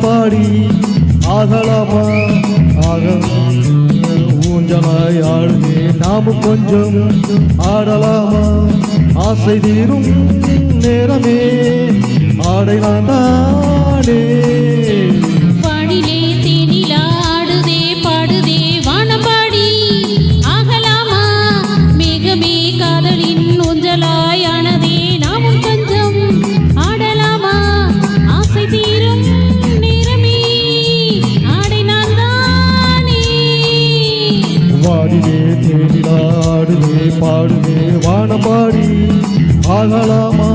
வானம்பாடி ஆகலாமா ஆக ஊஞ்சலாய் ஆடுதே நாமும் கொஞ்சம் ஆடலாமா ஆசை தீரும் நேரமே ஆடை நான் தானே பாடிலே தேனிலா ஆடுதே பாடுதே வானம்பாடி ஆகலாமா மேகமே காதலின் ஊஞ்சலாய் ஆனதே நாமும் கொஞ்சம் ஆடலாமா ஆசை தீரும் நேரமே ஆடை நான் தானே வாடிலே தேனிலா ஆடுதே பாடுதே வானம்பாடி ஆகலாமா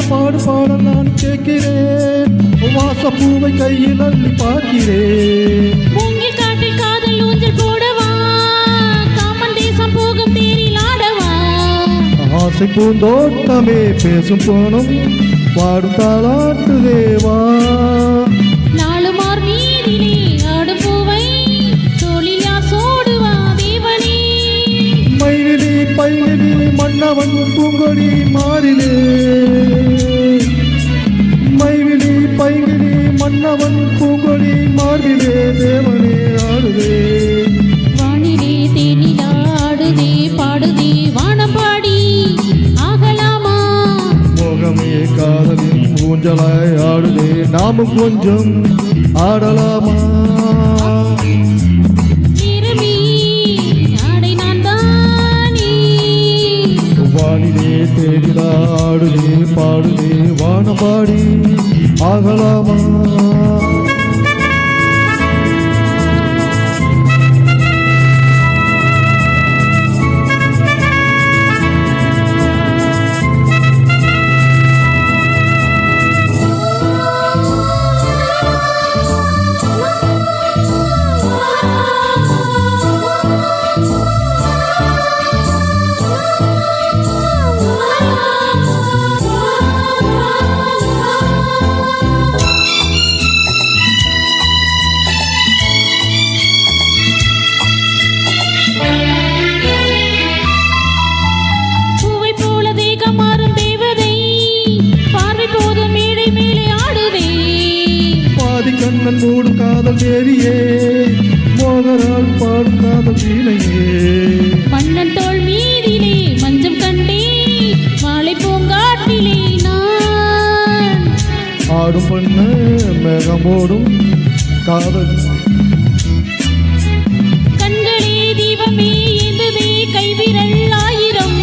பாடு பாட நான் கேட்கிறேன் வாசப்பூவை கையில் அள்ளி பார்க்கிறேன் மூங்கில் காட்டில் காதல் ஊஞ்சல் போடவா காமன் தேசம் போகும் தேரில் ஆடவா ஆசை பூந்தோட்டமே பேசும் போனும் பாடும் தாளாட்டு தேவா நாளுமார் மீதிலே ஆடும் பூவை தோளிலா சோடுவா தேவனே மயிலிலே பையிலே மன்னவன் பூங்கொடி மாறிலே மைவிலி பைங்கிலி மன்னவன் பூங்கொடி மார்பிலே தேவனே ஆடுதே வானிலே தேனிலா ஆடுதே பாடுதே வானம்பாடி ஆகலாமா மோகமே காதலின் ஊஞ்சலாய் ஆடுதே நாமும் கொஞ்சம் ஆடலாமா நேரமே ஆடை நான் தானே வானிலே தேனிலா ஆடுதே பாடுதே வானம்பாடி ஆகலாமா கண்ணன் மூடும் காதல் தேவியே மோகரால் பாடும் காதல் வீணையே மன்னன் தோள் மீதிலே மஞ்சம் கண்டே மாலை பூங்காட்டிலே நான் ஆடும் பண்ண மேகமோடும் காதல் கண்களே தீபமே ஏந்ததே கைவிரல் ஆயிரம்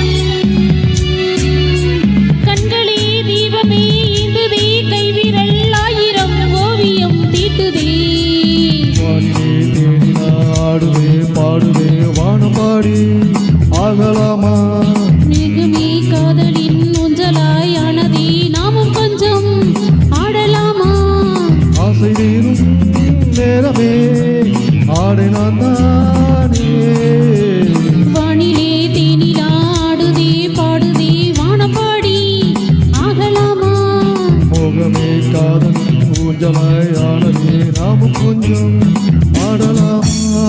கண்களே தீபமே ஏந்ததே கைவிரல் ஆயிரம் ஓவியம் தீட்டுதே வானிலே தேனிலா ஆடுதே பாடுதே வானம்பாடி ஆகலாமா மேகமே காதலின் ஊஞ்சலாய் ஆனதே நாமும் கொஞ்சம் ஆடலாமா ஆசை தீரும் நேரமே ஆடை நான் தானே வானிலே தேனிலா ஆடுதே பாடுதே வானம்பாடி ஆகலாமா மோகமே காதல் ஊஞ்சலாய் ஆனதே நாமும் கொஞ்சம் ஆடலாமா